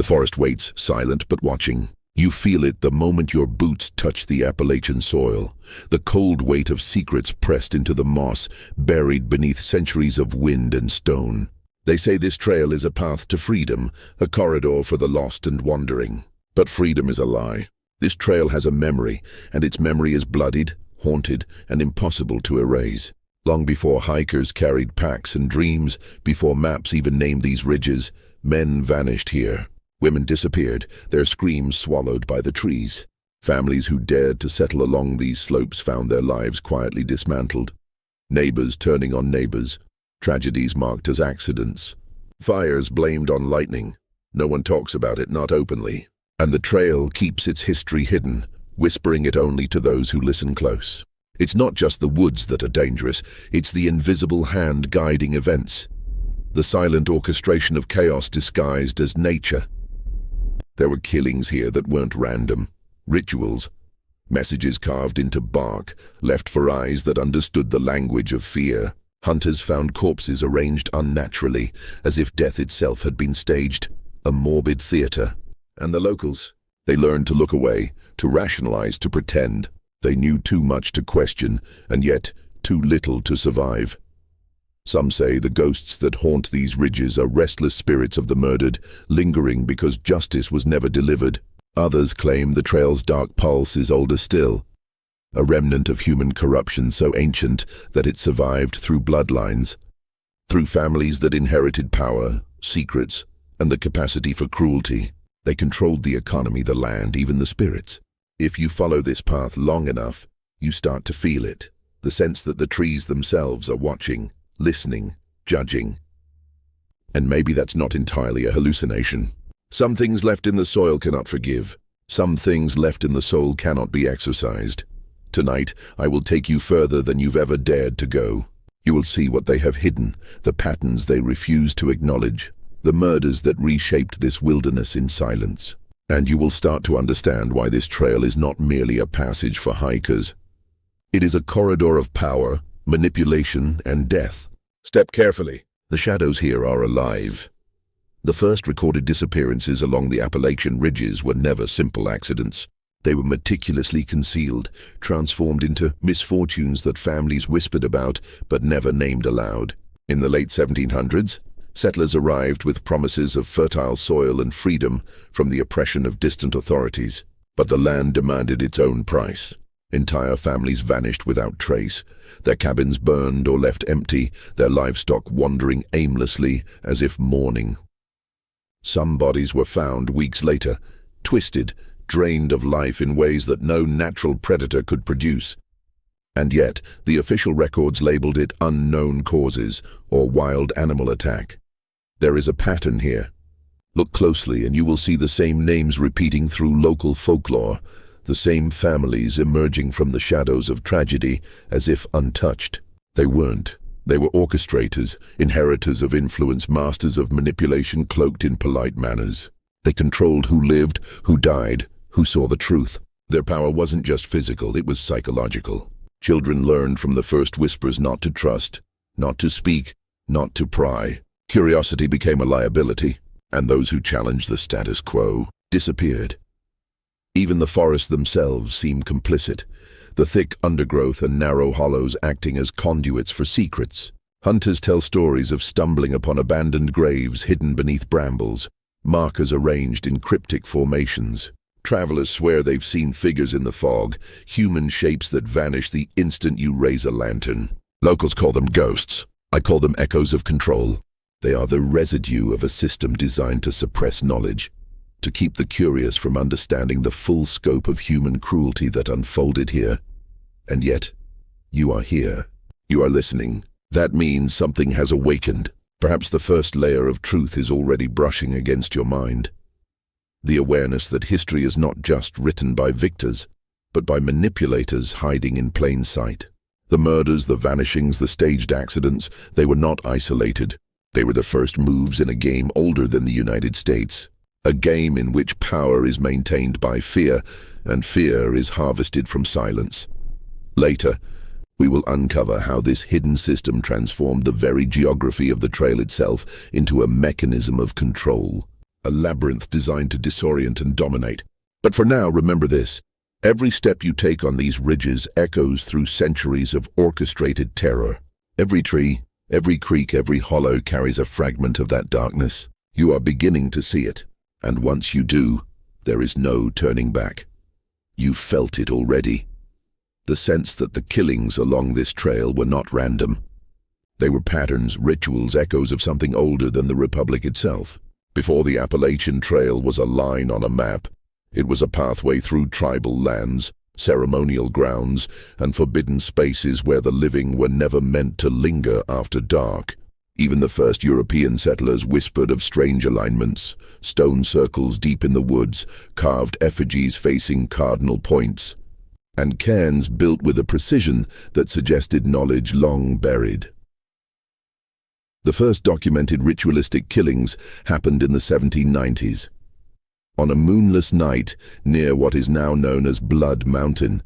The forest waits, silent but watching. You feel it the moment your boots touch the Appalachian soil, the cold weight of secrets pressed into the moss, buried beneath centuries of wind and stone. They say this trail is a path to freedom, a corridor for the lost and wandering. But freedom is a lie. This trail has a memory, and its memory is bloodied, haunted, and impossible to erase. Long before hikers carried packs and dreams, before maps even named these ridges, men vanished here. Women disappeared, their screams swallowed by the trees. Families who dared to settle along these slopes found their lives quietly dismantled. Neighbors turning on neighbors, tragedies marked as accidents. Fires blamed on lightning. No one talks about it, not openly. And the trail keeps its history hidden, whispering it only to those who listen close. It's not just the woods that are dangerous, it's the invisible hand guiding events. The silent orchestration of chaos disguised as nature. There were killings here that weren't random. Rituals. Messages carved into bark, left for eyes that understood the language of fear. Hunters found corpses arranged unnaturally, as if death itself had been staged. A morbid theater. And the locals? They learned to look away, to rationalize, to pretend. They knew too much to question, and yet too little to survive. Some say the ghosts that haunt these ridges are restless spirits of the murdered, lingering because justice was never delivered. Others claim the trail's dark pulse is older still, a remnant of human corruption so ancient that it survived through bloodlines, through families that inherited power, secrets, and the capacity for cruelty. They controlled the economy, the land, even the spirits. If you follow this path long enough, you start to feel it, the sense that the trees themselves are watching, listening, judging. And maybe that's not entirely a hallucination. Some things left in the soil cannot forgive. Some things left in the soul cannot be exorcised. Tonight, I will take you further than you've ever dared to go. You will see what they have hidden, the patterns they refuse to acknowledge, the murders that reshaped this wilderness in silence. And you will start to understand why this trail is not merely a passage for hikers. It is a corridor of power, manipulation, and death. Step carefully. The shadows here are alive. The first recorded disappearances along the Appalachian ridges were never simple accidents. They were meticulously concealed, transformed into misfortunes that families whispered about but never named aloud. In the late 1700s, settlers arrived with promises of fertile soil and freedom from the oppression of distant authorities. But the land demanded its own price. Entire families vanished without trace, their cabins burned or left empty, their livestock wandering aimlessly as if mourning. Some bodies were found weeks later, twisted, drained of life in ways that no natural predator could produce. And yet, the official records labeled it unknown causes or wild animal attack. There is a pattern here. Look closely and you will see the same names repeating through local folklore, the same families emerging from the shadows of tragedy as if untouched. They weren't. They were orchestrators, inheritors of influence, masters of manipulation cloaked in polite manners. They controlled who lived, who died, who saw the truth. Their power wasn't just physical, it was psychological. Children learned from the first whispers not to trust, not to speak, not to pry. Curiosity became a liability, and those who challenged the status quo disappeared. Even the forests themselves seemed complicit, the thick undergrowth and narrow hollows acting as conduits for secrets. Hunters tell stories of stumbling upon abandoned graves hidden beneath brambles, markers arranged in cryptic formations. Travelers swear they've seen figures in the fog, human shapes that vanish the instant you raise a lantern. Locals call them ghosts. I call them echoes of control. They are the residue of a system designed to suppress knowledge, to keep the curious from understanding the full scope of human cruelty that unfolded here. And yet, you are here. You are listening. That means something has awakened. Perhaps the first layer of truth is already brushing against your mind. The awareness that history is not just written by victors, but by manipulators hiding in plain sight. The murders, the vanishings, the staged accidents, they were not isolated. They were the first moves in a game older than the United States. A game in which power is maintained by fear, and fear is harvested from silence. Later, we will uncover how this hidden system transformed the very geography of the trail itself into a mechanism of control. a labyrinth designed to disorient and dominate. But for now, remember this. Every step you take on these ridges echoes through centuries of orchestrated terror. Every tree, every creek, every hollow carries a fragment of that darkness. You are beginning to see it, and once you do, there is no turning back. You felt it already. The sense that the killings along this trail were not random. They were patterns, rituals, echoes of something older than the Republic itself. Before the Appalachian Trail was a line on a map, it was a pathway through tribal lands, ceremonial grounds, and forbidden spaces where the living were never meant to linger after dark. Even the first European settlers whispered of strange alignments, stone circles deep in the woods, carved effigies facing cardinal points, and cairns built with a precision that suggested knowledge long buried. The first documented ritualistic killings happened in the 1790s. On a moonless night near what is now known as Blood Mountain,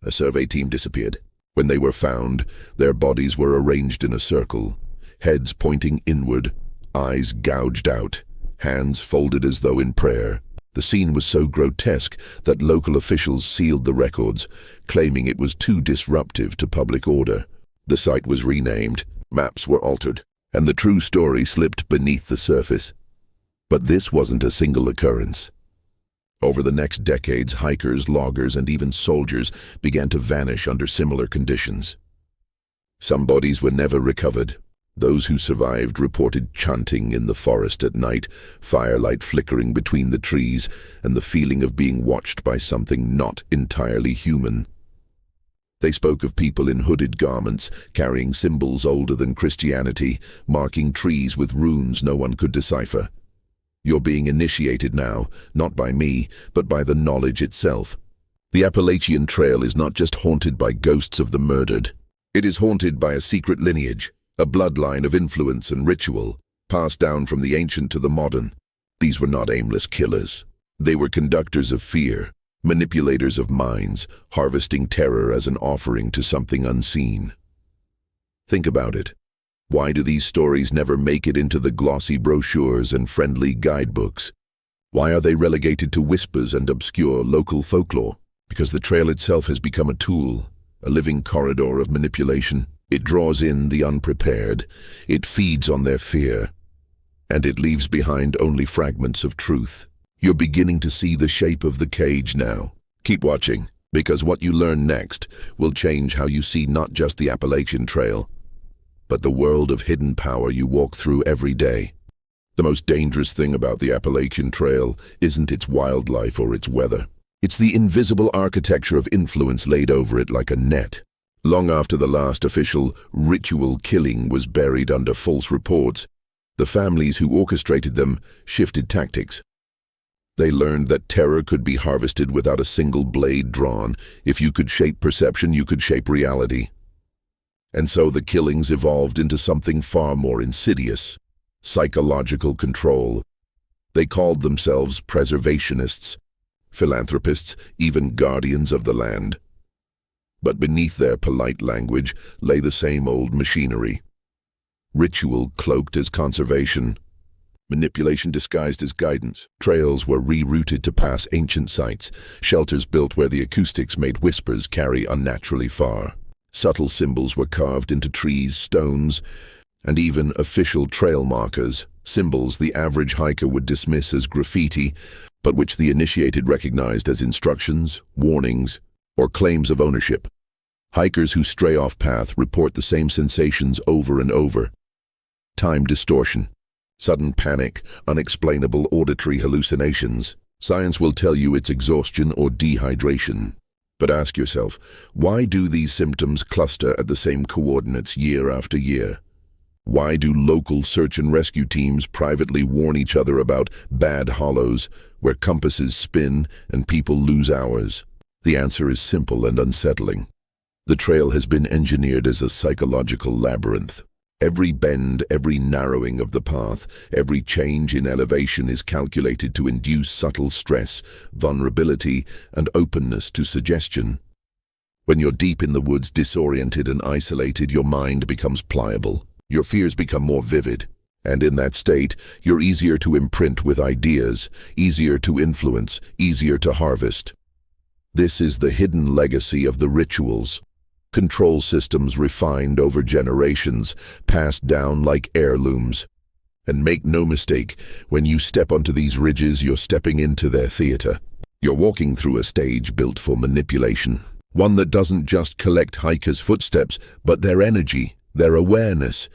a survey team disappeared. When they were found, their bodies were arranged in a circle, heads pointing inward, eyes gouged out, hands folded as though in prayer. The scene was so grotesque that local officials sealed the records, claiming it was too disruptive to public order. The site was renamed, maps were altered, and the true story slipped beneath the surface. But this wasn't a single occurrence. Over the next decades, hikers, loggers, and even soldiers began to vanish under similar conditions. Some bodies were never recovered. Those who survived reported chanting in the forest at night, firelight flickering between the trees, and the feeling of being watched by something not entirely human. They spoke of people in hooded garments, carrying symbols older than Christianity, marking trees with runes no one could decipher. You're being initiated now, not by me, but by the knowledge itself. The Appalachian Trail is not just haunted by ghosts of the murdered. It is haunted by a secret lineage, a bloodline of influence and ritual, passed down from the ancient to the modern. These were not aimless killers. They were conductors of fear, manipulators of minds, harvesting terror as an offering to something unseen. Think about it. Why do these stories never make it into the glossy brochures and friendly guidebooks? Why are they relegated to whispers and obscure local folklore? Because the trail itself has become a tool, a living corridor of manipulation. It draws in the unprepared, it feeds on their fear, and it leaves behind only fragments of truth. You're beginning to see the shape of the cage now. Keep watching, because what you learn next will change how you see not just the Appalachian Trail, but the world of hidden power you walk through every day. The most dangerous thing about the Appalachian Trail isn't its wildlife or its weather. It's the invisible architecture of influence laid over it like a net. Long after the last official ritual killing was buried under false reports, the families who orchestrated them shifted tactics. They learned that terror could be harvested without a single blade drawn. If you could shape perception, you could shape reality. And so the killings evolved into something far more insidious: psychological control. They called themselves preservationists, philanthropists, even guardians of the land. But beneath their polite language lay the same old machinery. Ritual cloaked as conservation, manipulation disguised as guidance. Trails were rerouted to pass ancient sites, shelters built where the acoustics made whispers carry unnaturally far. Subtle symbols were carved into trees, stones, and even official trail markers, symbols the average hiker would dismiss as graffiti, but which the initiated recognized as instructions, warnings, or claims of ownership. Hikers who stray off path report the same sensations over and over: time distortion, sudden panic, unexplainable auditory hallucinations. Science will tell you it's exhaustion or dehydration. But ask yourself, why do these symptoms cluster at the same coordinates year after year? Why do local search and rescue teams privately warn each other about bad hollows where compasses spin and people lose hours? The answer is simple and unsettling. The trail has been engineered as a psychological labyrinth. Every bend, every narrowing of the path, every change in elevation is calculated to induce subtle stress, vulnerability, and openness to suggestion. When you're deep in the woods, disoriented and isolated, your mind becomes pliable. Your fears become more vivid. And in that state, you're easier to imprint with ideas, easier to influence, easier to harvest. This is the hidden legacy of the rituals. Control systems refined over generations, passed down like heirlooms. And make no mistake, when you step onto these ridges, you're stepping into their theater. You're walking through a stage built for manipulation. One that doesn't just collect hikers' footsteps, but their energy, their awareness,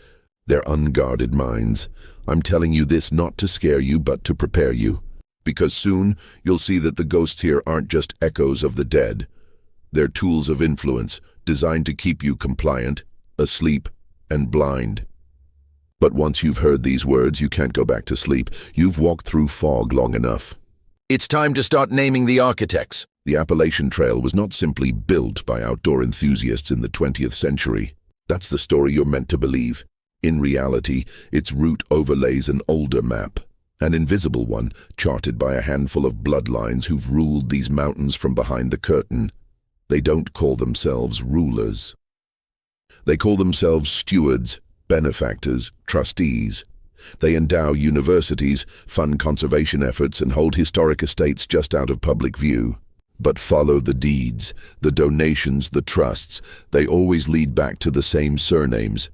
their unguarded minds. I'm telling you this not to scare you, but to prepare you. Because soon, you'll see that the ghosts here aren't just echoes of the dead. They're tools of influence, designed to keep you compliant, asleep, and blind. But once you've heard these words, you can't go back to sleep. You've walked through fog long enough. It's time to start naming the architects. The Appalachian Trail was not simply built by outdoor enthusiasts in the 20th century. That's the story you're meant to believe. In reality, its route overlays an older map, an invisible one charted by a handful of bloodlines who've ruled these mountains from behind the curtain. They don't call themselves rulers. They call themselves stewards, benefactors, trustees. They endow universities, fund conservation efforts, and hold historic estates just out of public view. But follow the deeds, the donations, the trusts. They always lead back to the same surnames,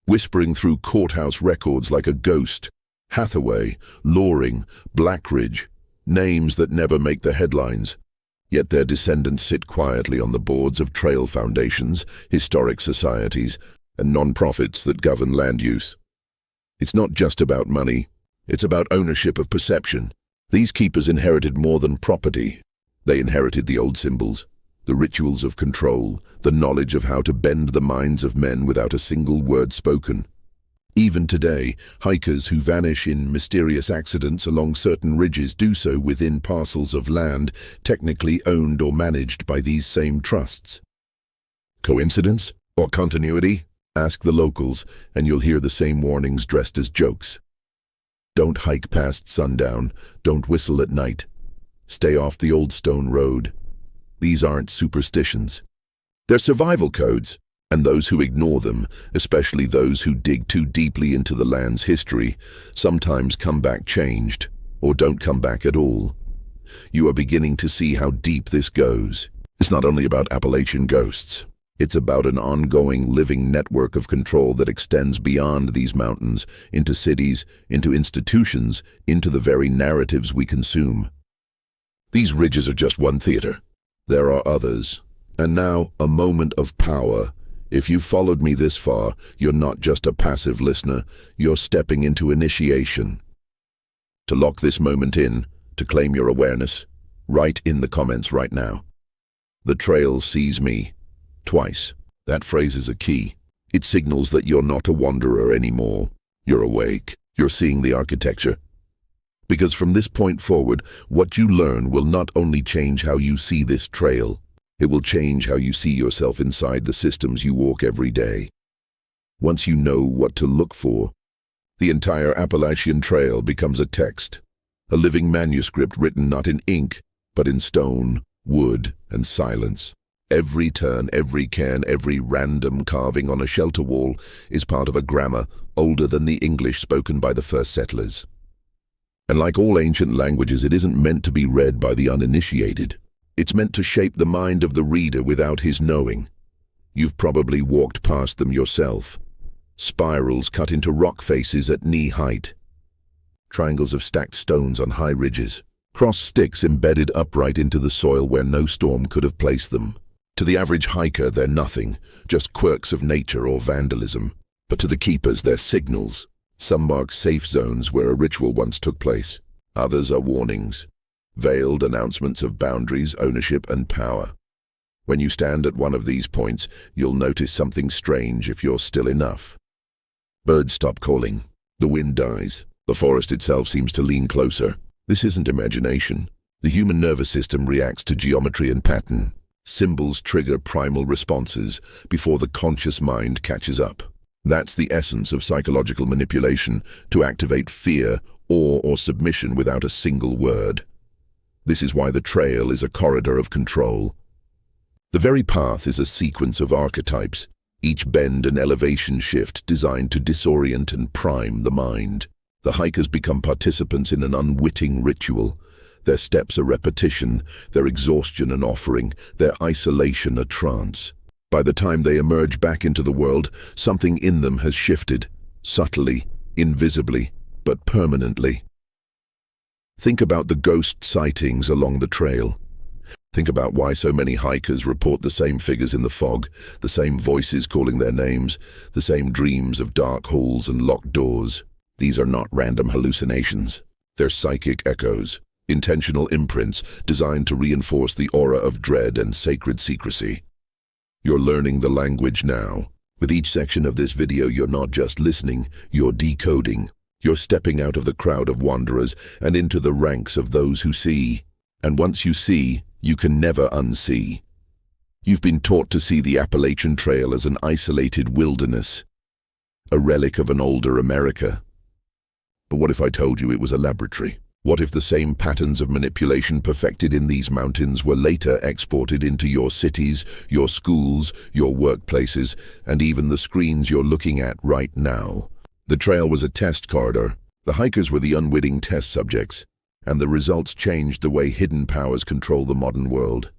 whispering through courthouse records like a ghost. Hathaway, Loring, Blackridge, names that never make the headlines. Yet their descendants sit quietly on the boards of trail foundations, historic societies, and non-profits that govern land use. It's not just about money. It's about ownership of perception. These keepers inherited more than property. They inherited the old symbols, the rituals of control, the knowledge of how to bend the minds of men without a single word spoken. Even today, hikers who vanish in mysterious accidents along certain ridges do so within parcels of land technically owned or managed by these same trusts. Coincidence? Or continuity? Ask the locals, and you'll hear the same warnings dressed as jokes. Don't hike past sundown. Don't whistle at night. Stay off the old stone road. These aren't superstitions. They're survival codes, and those who ignore them, especially those who dig too deeply into the land's history, sometimes come back changed, or don't come back at all. You are beginning to see how deep this goes. It's not only about Appalachian ghosts. It's about an ongoing, living network of control that extends beyond these mountains, into cities, into institutions, into the very narratives we consume. These ridges are just one theater. There are others. And now, a moment of power. If you've followed me this far, you're not just a passive listener, you're stepping into initiation. To lock this moment in, to claim your awareness, write in the comments right now. The trail sees me. Twice. That phrase is a key. It signals that you're not a wanderer anymore. You're awake. You're seeing the architecture. Because from this point forward, what you learn will not only change how you see this trail, it will change how you see yourself inside the systems you walk every day. Once you know what to look for, the entire Appalachian Trail becomes a text, a living manuscript written not in ink, but in stone, wood, and silence. Every turn, every cairn, every random carving on a shelter wall is part of a grammar older than the English spoken by the first settlers. And like all ancient languages, it isn't meant to be read by the uninitiated. It's meant to shape the mind of the reader without his knowing. You've probably walked past them yourself. Spirals cut into rock faces at knee height. Triangles of stacked stones on high ridges. Cross sticks embedded upright into the soil where no storm could have placed them. To the average hiker, they're nothing, just quirks of nature or vandalism. But to the keepers, they're signals. Some mark safe zones where a ritual once took place. Others are warnings, veiled announcements of boundaries, ownership, and power. When you stand at one of these points, you'll notice something strange if you're still enough. Birds stop calling. The wind dies. The forest itself seems to lean closer. This isn't imagination. The human nervous system reacts to geometry and pattern. Symbols trigger primal responses before the conscious mind catches up. That's the essence of psychological manipulation, to activate fear, awe, or submission without a single word. This is why the trail is a corridor of control. The very path is a sequence of archetypes, each bend an elevation shift designed to disorient and prime the mind. The hikers become participants in an unwitting ritual, their steps a repetition, their exhaustion an offering, their isolation a trance. By the time they emerge back into the world, something in them has shifted, subtly, invisibly, but permanently. Think about the ghost sightings along the trail. Think about why so many hikers report the same figures in the fog, the same voices calling their names, the same dreams of dark halls and locked doors. These are not random hallucinations. They're psychic echoes, intentional imprints designed to reinforce the aura of dread and sacred secrecy. You're learning the language now. With each section of this video, you're not just listening, you're decoding. You're stepping out of the crowd of wanderers and into the ranks of those who see. And once you see, you can never unsee. You've been taught to see the Appalachian Trail as an isolated wilderness, a relic of an older America. But what if I told you it was a laboratory? What if the same patterns of manipulation perfected in these mountains were later exported into your cities, your schools, your workplaces, and even the screens you're looking at right now? The trail was a test corridor. The hikers were the unwitting test subjects, and the results changed the way hidden powers control the modern world.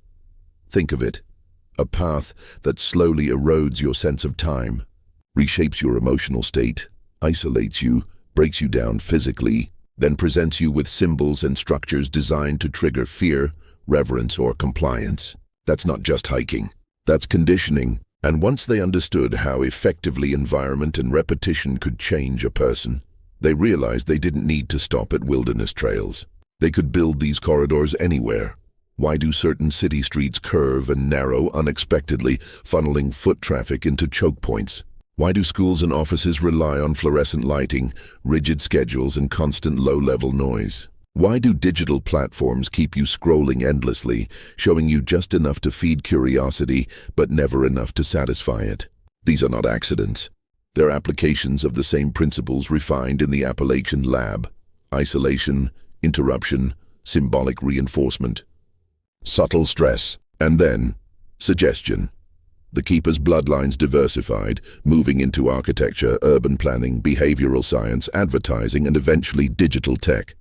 Think of it, a path that slowly erodes your sense of time, reshapes your emotional state, isolates you, breaks you down physically, then presents you with symbols and structures designed to trigger fear, reverence, or compliance. That's not just hiking. That's conditioning. And once they understood how effectively environment and repetition could change a person, they realized they didn't need to stop at wilderness trails. They could build these corridors anywhere. Why do certain city streets curve and narrow unexpectedly, funneling foot traffic into choke points? Why do schools and offices rely on fluorescent lighting, rigid schedules, and constant low-level noise? Why do digital platforms keep you scrolling endlessly, showing you just enough to feed curiosity, but never enough to satisfy it? These are not accidents. They're applications of the same principles refined in the Appalachian lab: isolation, interruption, symbolic reinforcement, subtle stress, and then suggestion. The keepers' bloodlines diversified, moving into architecture, urban planning, behavioral science, advertising, and eventually digital tech.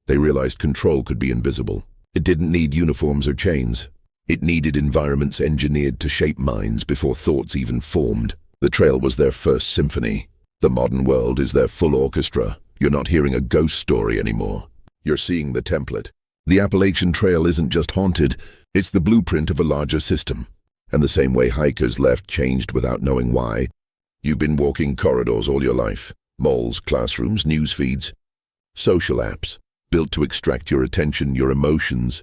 They realized control could be invisible. It didn't need uniforms or chains. It needed environments engineered to shape minds before thoughts even formed. The trail was their first symphony. The modern world is their full orchestra. You're not hearing a ghost story anymore. You're seeing the template. The Appalachian Trail isn't just haunted, it's the blueprint of a larger system. And the same way hikers left changed without knowing why. You've been walking corridors all your life. Malls, classrooms, news feeds, social apps, built to extract your attention, your emotions,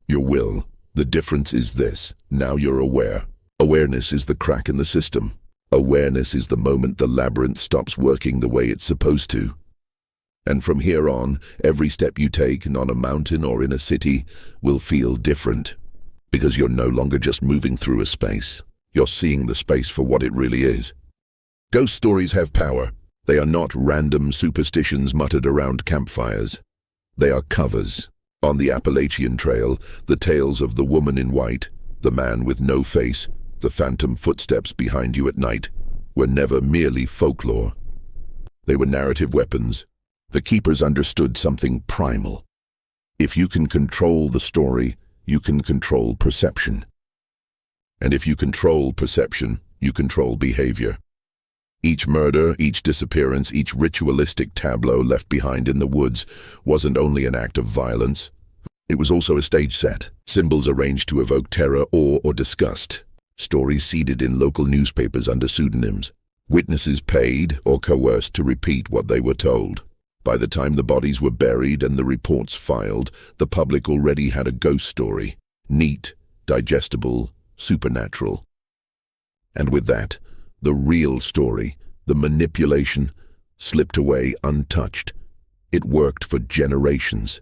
your will. The difference is this: now you're aware. Awareness is the crack in the system. Awareness is the moment the labyrinth stops working the way it's supposed to. And from here on, every step you take, on a mountain or in a city, will feel different. Because you're no longer just moving through a space. You're seeing the space for what it really is. Ghost stories have power. They are not random superstitions muttered around campfires. They are covers. On the Appalachian Trail, the tales of the woman in white, the man with no face, the phantom footsteps behind you at night, were never merely folklore. They were narrative weapons. The keepers understood something primal. If you can control the story, you can control perception. And if you control perception, you control behavior. Each murder, each disappearance, each ritualistic tableau left behind in the woods wasn't only an act of violence. It was also a stage set, symbols arranged to evoke terror, awe, or disgust, stories seeded in local newspapers under pseudonyms, witnesses paid or coerced to repeat what they were told. By the time the bodies were buried and the reports filed, the public already had a ghost story, neat, digestible, supernatural. And with that, the real story, the manipulation, slipped away untouched. It worked for generations.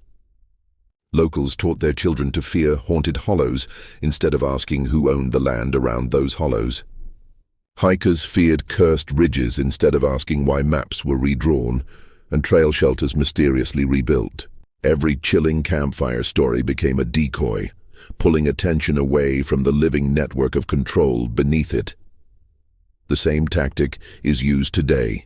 Locals taught their children to fear haunted hollows instead of asking who owned the land around those hollows. Hikers feared cursed ridges instead of asking why maps were redrawn, and trail shelters mysteriously rebuilt. Every chilling campfire story became a decoy, pulling attention away from the living network of control beneath it. The same tactic is used today.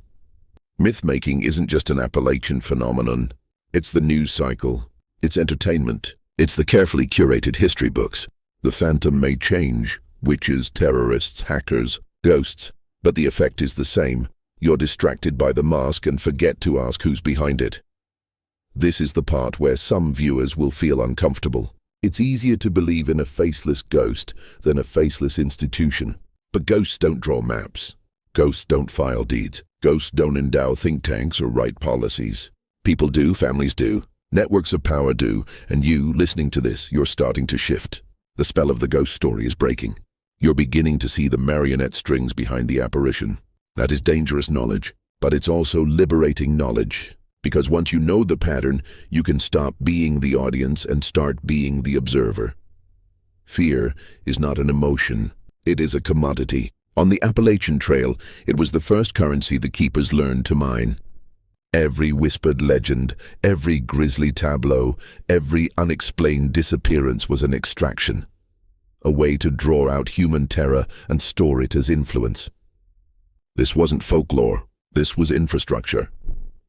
Myth-making isn't just an Appalachian phenomenon. It's the news cycle. It's entertainment. It's the carefully curated history books. The phantom may change, witches, terrorists, hackers, ghosts, but the effect is the same. You're distracted by the mask and forget to ask who's behind it. This is the part where some viewers will feel uncomfortable. It's easier to believe in a faceless ghost than a faceless institution. But ghosts don't draw maps. Ghosts don't file deeds. Ghosts don't endow think tanks or write policies. People do, families do, networks of power do, and you, listening to this, you're starting to shift. The spell of the ghost story is breaking. You're beginning to see the marionette strings behind the apparition. That is dangerous knowledge, but it's also liberating knowledge. Because once you know the pattern, you can stop being the audience and start being the observer. Fear is not an emotion. It is a commodity. On the Appalachian Trail, it was the first currency the keepers learned to mine. Every whispered legend, every grisly tableau, every unexplained disappearance was an extraction. A way to draw out human terror and store it as influence. This wasn't folklore. This was infrastructure.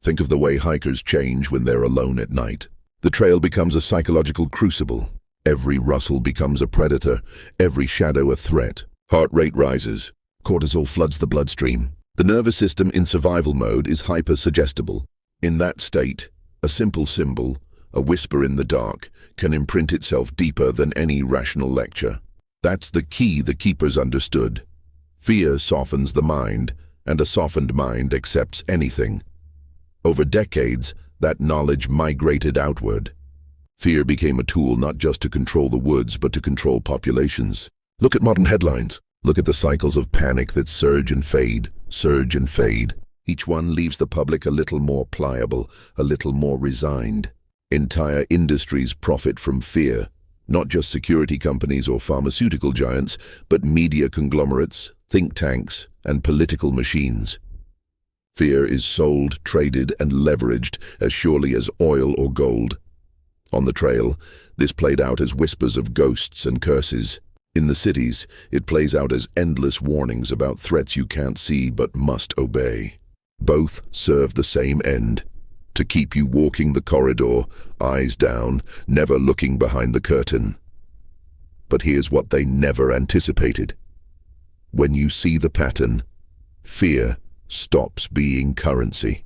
Think of the way hikers change when they're alone at night. The trail becomes a psychological crucible. Every rustle becomes a predator, every shadow a threat. Heart rate rises. Cortisol floods the bloodstream. The nervous system in survival mode is hyper-suggestible. In that state, a simple symbol, a whisper in the dark, can imprint itself deeper than any rational lecture. That's the key the keepers understood. Fear softens the mind, and a softened mind accepts anything. Over decades, that knowledge migrated outward. Fear became a tool not just to control the woods, but to control populations. Look at modern headlines. Look at the cycles of panic that surge and fade, surge and fade. Each one leaves the public a little more pliable, a little more resigned. Entire industries profit from fear. Not just security companies or pharmaceutical giants, but media conglomerates, think tanks, and political machines. Fear is sold, traded, and leveraged as surely as oil or gold. On the trail, this played out as whispers of ghosts and curses. In the cities, it plays out as endless warnings about threats you can't see but must obey. Both serve the same end: to keep you walking the corridor, eyes down, never looking behind the curtain. But here's what they never anticipated. When you see the pattern, fear stops being currency.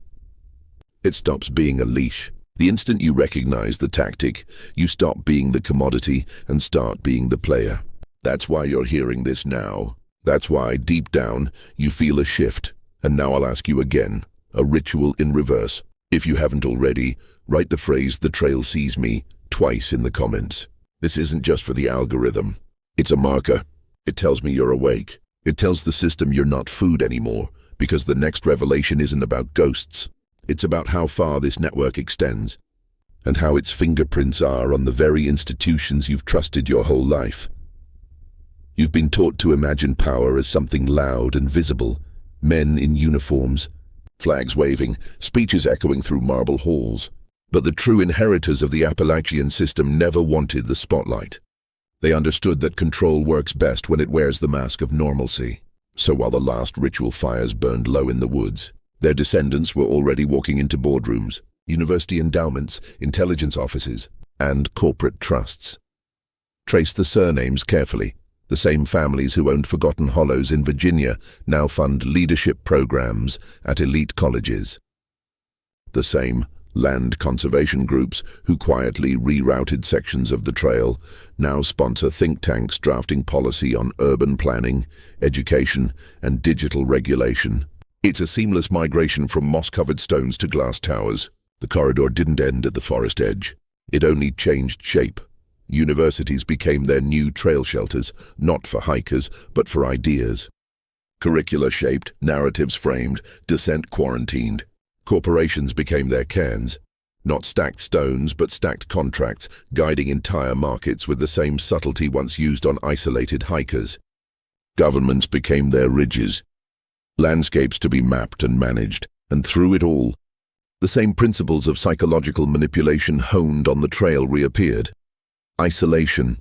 It stops being a leash. The instant you recognize the tactic, you stop being the commodity and start being the player. That's why you're hearing this now. That's why, deep down, you feel a shift. And now I'll ask you again, a ritual in reverse. If you haven't already, write the phrase "the trail sees me" twice in the comments. This isn't just for the algorithm. It's a marker. It tells me you're awake. It tells the system you're not food anymore, because the next revelation isn't about ghosts. It's about how far this network extends, and how its fingerprints are on the very institutions you've trusted your whole life. You've been taught to imagine power as something loud and visible, men in uniforms, flags waving, speeches echoing through marble halls. But the true inheritors of the Appalachian system never wanted the spotlight. They understood that control works best when it wears the mask of normalcy. So while the last ritual fires burned low in the woods, their descendants were already walking into boardrooms, university endowments, intelligence offices, and corporate trusts. Trace the surnames carefully. The same families who owned Forgotten Hollows in Virginia now fund leadership programs at elite colleges. The same land conservation groups who quietly rerouted sections of the trail now sponsor think tanks drafting policy on urban planning, education, and digital regulation. It's a seamless migration from moss-covered stones to glass towers. The corridor didn't end at the forest edge. It only changed shape. Universities became their new trail shelters, not for hikers, but for ideas. Curricula shaped, narratives framed, dissent quarantined. Corporations became their cairns. Not stacked stones, but stacked contracts, guiding entire markets with the same subtlety once used on isolated hikers. Governments became their ridges. Landscapes to be mapped and managed, and through it all, the same principles of psychological manipulation honed on the trail reappeared. Isolation,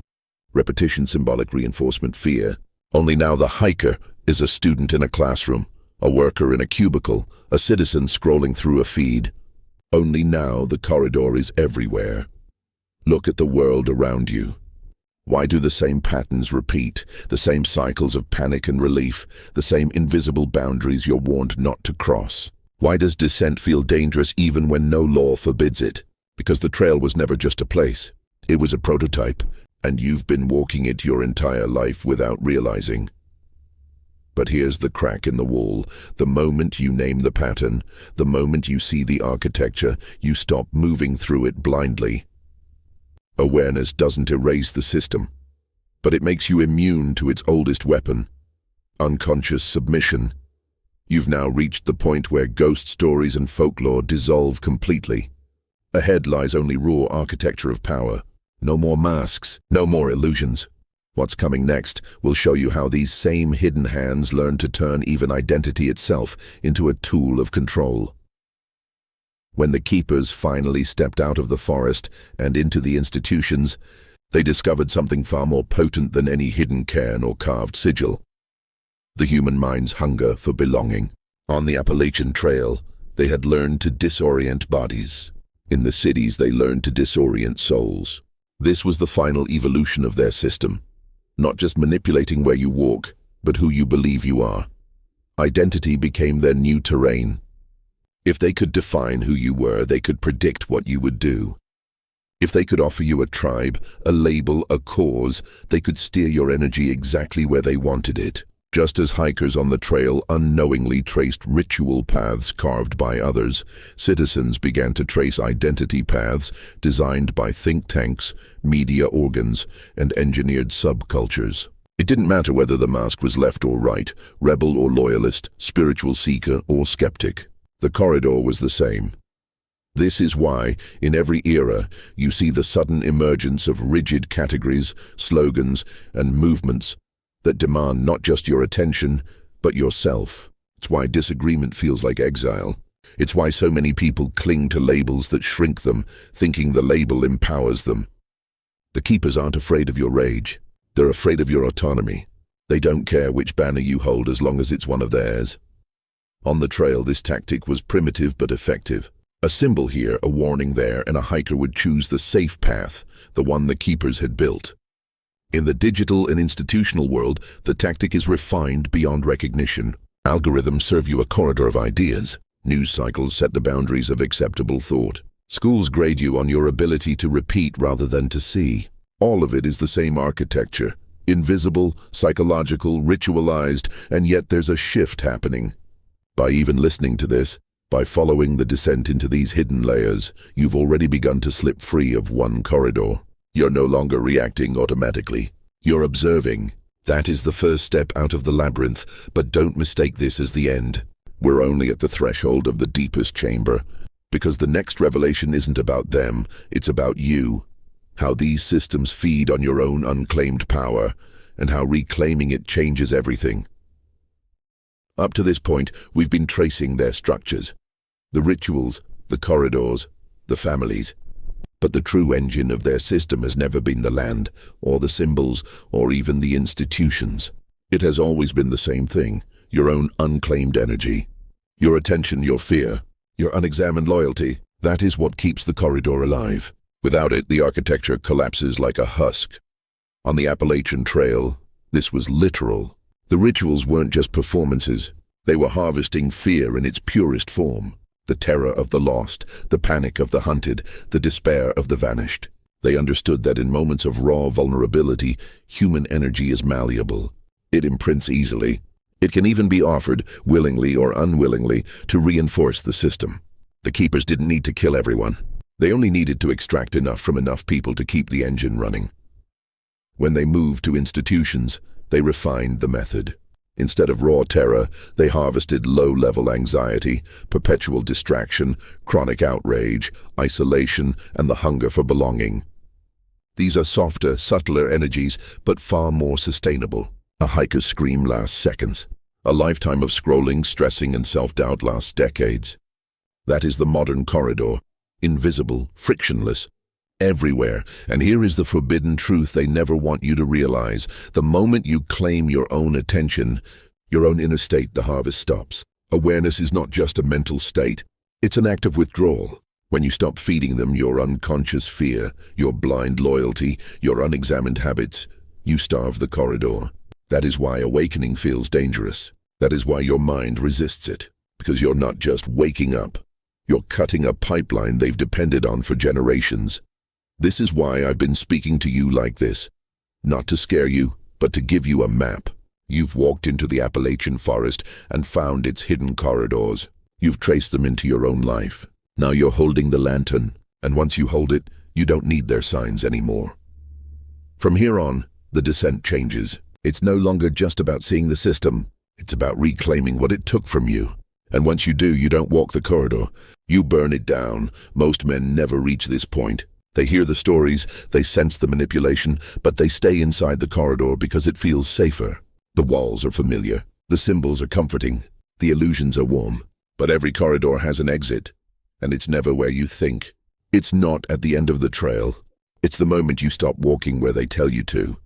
repetition, symbolic reinforcement, fear. Only now the hiker is a student in a classroom, a worker in a cubicle, a citizen scrolling through a feed. Only now the corridor is everywhere. Look at the world around you. Why do the same patterns repeat, the same cycles of panic and relief, the same invisible boundaries you're warned not to cross? Why does dissent feel dangerous even when no law forbids it? Because the trail was never just a place. It was a prototype, and you've been walking it your entire life without realizing. But here's the crack in the wall. The moment you name the pattern, the moment you see the architecture, you stop moving through it blindly. Awareness doesn't erase the system, but it makes you immune to its oldest weapon, unconscious submission. You've now reached the point where ghost stories and folklore dissolve completely. Ahead lies only raw architecture of power. No more masks, no more illusions. What's coming next will show you how these same hidden hands learn to turn even identity itself into a tool of control. When the keepers finally stepped out of the forest and into the institutions, they discovered something far more potent than any hidden cairn or carved sigil. The human mind's hunger for belonging. On the Appalachian Trail, they had learned to disorient bodies. In the cities, they learned to disorient souls. This was the final evolution of their system. Not just manipulating where you walk, but who you believe you are. Identity became their new terrain. If they could define who you were, they could predict what you would do. If they could offer you a tribe, a label, a cause, they could steer your energy exactly where they wanted it. Just as hikers on the trail unknowingly traced ritual paths carved by others, citizens began to trace identity paths designed by think tanks, media organs, and engineered subcultures. It didn't matter whether the mask was left or right, rebel or loyalist, spiritual seeker or skeptic. The corridor was the same. This is why, in every era, you see the sudden emergence of rigid categories, slogans, and movements that demand not just your attention, but yourself. It's why disagreement feels like exile. It's why so many people cling to labels that shrink them, thinking the label empowers them. The keepers aren't afraid of your rage. They're afraid of your autonomy. They don't care which banner you hold as long as it's one of theirs. On the trail, this tactic was primitive but effective. A symbol here, a warning there, and a hiker would choose the safe path, the one the keepers had built. In the digital and institutional world, the tactic is refined beyond recognition. Algorithms serve you a corridor of ideas. News cycles set the boundaries of acceptable thought. Schools grade you on your ability to repeat rather than to see. All of it is the same architecture. Invisible, psychological, ritualized, and yet there's a shift happening. By even listening to this, by following the descent into these hidden layers, you've already begun to slip free of one corridor. You're no longer reacting automatically. You're observing. That is the first step out of the labyrinth, but don't mistake this as the end. We're only at the threshold of the deepest chamber, because the next revelation isn't about them, it's about you. How these systems feed on your own unclaimed power, and how reclaiming it changes everything. Up to this point, we've been tracing their structures. The rituals, the corridors, the families. But the true engine of their system has never been the land, or the symbols, or even the institutions. It has always been the same thing, your own unclaimed energy. Your attention, your fear, your unexamined loyalty. That is what keeps the corridor alive. Without it, the architecture collapses like a husk. On the Appalachian Trail, this was literal. The rituals weren't just performances. They were harvesting fear in its purest form. The terror of the lost, the panic of the hunted, the despair of the vanished. They understood that in moments of raw vulnerability, human energy is malleable. It imprints easily. It can even be offered, willingly or unwillingly, to reinforce the system. The keepers didn't need to kill everyone. They only needed to extract enough from enough people to keep the engine running. When they moved to institutions, they refined the method. Instead of raw terror, they harvested low-level anxiety, perpetual distraction, chronic outrage, isolation, and the hunger for belonging. These are softer, subtler energies, but far more sustainable. A hiker's scream lasts seconds. A lifetime of scrolling, stressing, and self-doubt lasts decades. That is the modern corridor. Invisible, frictionless, everywhere. And here is the forbidden truth they never want you to realize. The moment you claim your own attention, your own inner state, the harvest stops. Awareness is not just a mental state. It's an act of withdrawal. When you stop feeding them your unconscious fear, your blind loyalty, your unexamined habits, you starve the corridor. That is why awakening feels dangerous. That is why your mind resists it. Because you're not just waking up. You're cutting a pipeline they've depended on for generations. This is why I've been speaking to you like this. Not to scare you, but to give you a map. You've walked into the Appalachian forest and found its hidden corridors. You've traced them into your own life. Now you're holding the lantern, and once you hold it, you don't need their signs anymore. From here on, the descent changes. It's no longer just about seeing the system. It's about reclaiming what it took from you. And once you do, you don't walk the corridor. You burn it down. Most men never reach this point. They hear the stories, they sense the manipulation, but they stay inside the corridor because it feels safer. The walls are familiar. The symbols are comforting. The illusions are warm. But every corridor has an exit. And it's never where you think. It's not at the end of the trail. It's the moment you stop walking where they tell you to.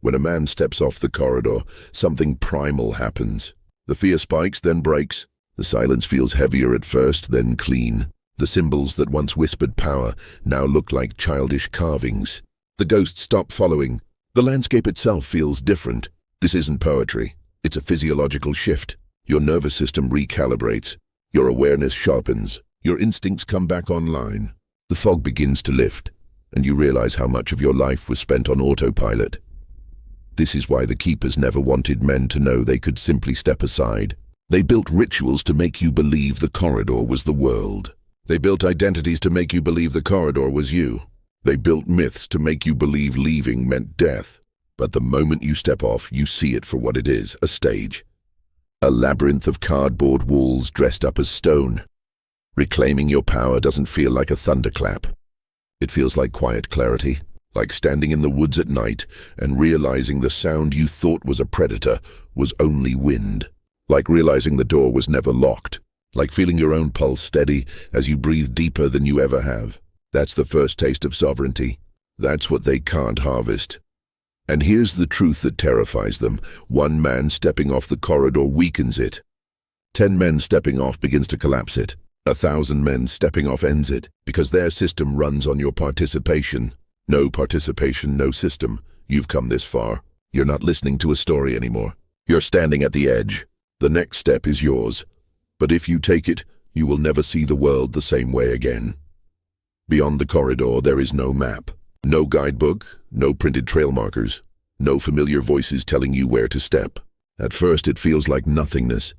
When a man steps off the corridor, something primal happens. The fear spikes, then breaks. The silence feels heavier at first, then clean. The symbols that once whispered power now look like childish carvings. The ghosts stop following. The landscape itself feels different. This isn't poetry. It's a physiological shift. Your nervous system recalibrates. Your awareness sharpens. Your instincts come back online. The fog begins to lift, and you realize how much of your life was spent on autopilot. This is why the keepers never wanted men to know they could simply step aside. They built rituals to make you believe the corridor was the world. They built identities to make you believe the corridor was you. They built myths to make you believe leaving meant death. But the moment you step off, you see it for what it is, a stage. A labyrinth of cardboard walls dressed up as stone. Reclaiming your power doesn't feel like a thunderclap. It feels like quiet clarity, like standing in the woods at night and realizing the sound you thought was a predator was only wind. Like realizing the door was never locked. Like feeling your own pulse steady as you breathe deeper than you ever have. That's the first taste of sovereignty. That's what they can't harvest. And here's the truth that terrifies them. One man stepping off the corridor weakens it. 10 men stepping off begins to collapse it. 1,000 men stepping off ends it, because their system runs on your participation. No participation, no system. You've come this far. You're not listening to a story anymore. You're standing at the edge. The next step is yours. But if you take it, you will never see the world the same way again. Beyond the corridor, there is no map. No guidebook, no printed trail markers, no familiar voices telling you where to step. At first it feels like nothingness,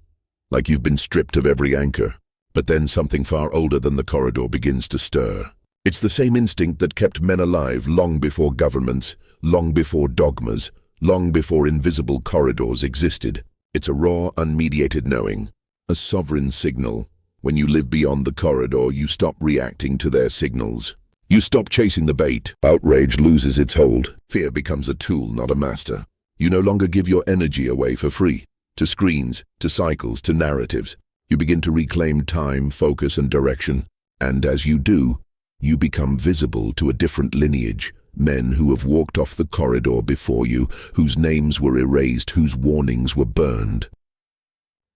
like you've been stripped of every anchor. But then something far older than the corridor begins to stir. It's the same instinct that kept men alive long before governments, long before dogmas, long before invisible corridors existed. It's a raw, unmediated knowing, a sovereign signal. When you live beyond the corridor, you stop reacting to their signals. You stop chasing the bait. Outrage loses its hold. Fear becomes a tool, not a master. You no longer give your energy away for free, to screens, to cycles, to narratives. You begin to reclaim time, focus, and direction. And as you do, you become visible to a different lineage, men who have walked off the corridor before you, whose names were erased, whose warnings were burned.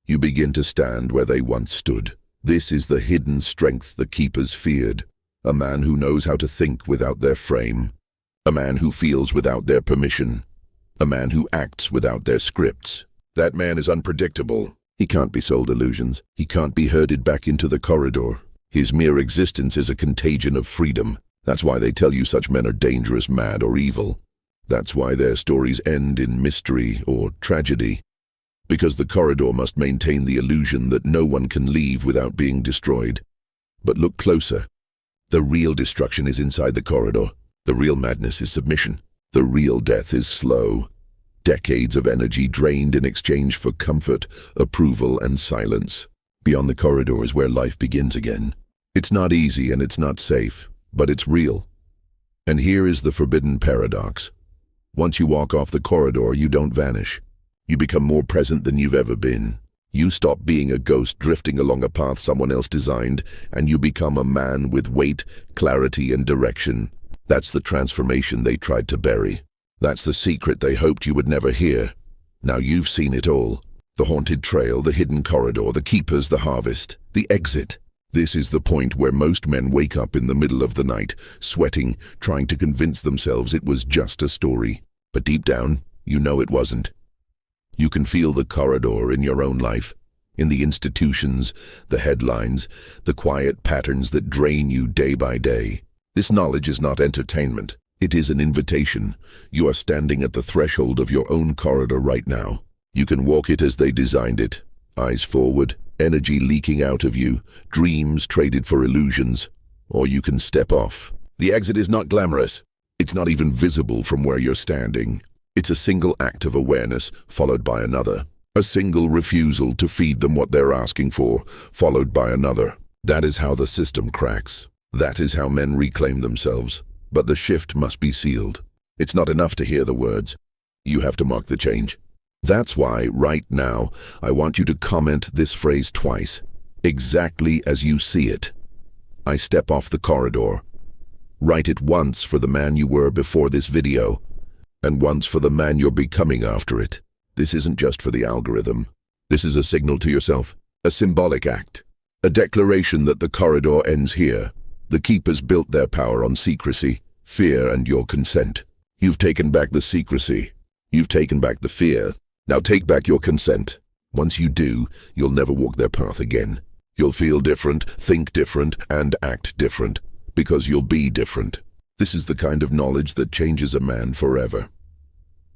You begin to stand where they once stood. This is the hidden strength the keepers feared. A man who knows how to think without their frame. A man who feels without their permission. A man who acts without their scripts. That man is unpredictable. He can't be sold illusions. He can't be herded back into the corridor. His mere existence is a contagion of freedom. That's why they tell you such men are dangerous, mad, or evil. That's why their stories end in mystery or tragedy. Because the corridor must maintain the illusion that no one can leave without being destroyed. But look closer. The real destruction is inside the corridor. The real madness is submission. The real death is slow. Decades of energy drained in exchange for comfort, approval, and silence. Beyond the corridor is where life begins again. It's not easy and it's not safe, but it's real. And here is the forbidden paradox. Once you walk off the corridor, you don't vanish. You become more present than you've ever been. You stop being a ghost drifting along a path someone else designed, and you become a man with weight, clarity, and direction. That's the transformation they tried to bury. That's the secret they hoped you would never hear. Now you've seen it all. The haunted trail, the hidden corridor, the keepers, the harvest, the exit. This is the point where most men wake up in the middle of the night, sweating, trying to convince themselves it was just a story. But deep down, you know it wasn't. You can feel the corridor in your own life, in the institutions, the headlines, the quiet patterns that drain you day by day. This knowledge is not entertainment. It is an invitation. You are standing at the threshold of your own corridor right now. You can walk it as they designed it. Eyes forward, energy leaking out of you, dreams traded for illusions. Or you can step off. The exit is not glamorous. It's not even visible from where you're standing. It's a single act of awareness, followed by another. A single refusal to feed them what they're asking for, followed by another. That is how the system cracks. That is how men reclaim themselves. But the shift must be sealed. It's not enough to hear the words. You have to mark the change. That's why, right now, I want you to comment this phrase twice, exactly as you see it. I step off the corridor. Write it once for the man you were before this video, and once for the man you're becoming after it. This isn't just for the algorithm. This is a signal to yourself, a symbolic act, a declaration that the corridor ends here. The keepers built their power on secrecy, fear, and your consent. You've taken back the secrecy. You've taken back the fear. Now take back your consent. Once you do, you'll never walk their path again. You'll feel different, think different, and act different, because you'll be different. This is the kind of knowledge that changes a man forever.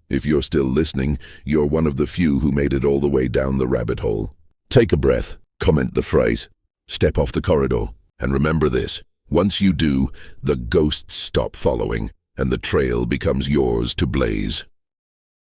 If you're still listening, you're one of the few who made it all the way down the rabbit hole. Take a breath, comment the phrase, step off the corridor, and remember this. Once you do, the ghosts stop following, and the trail becomes yours to blaze.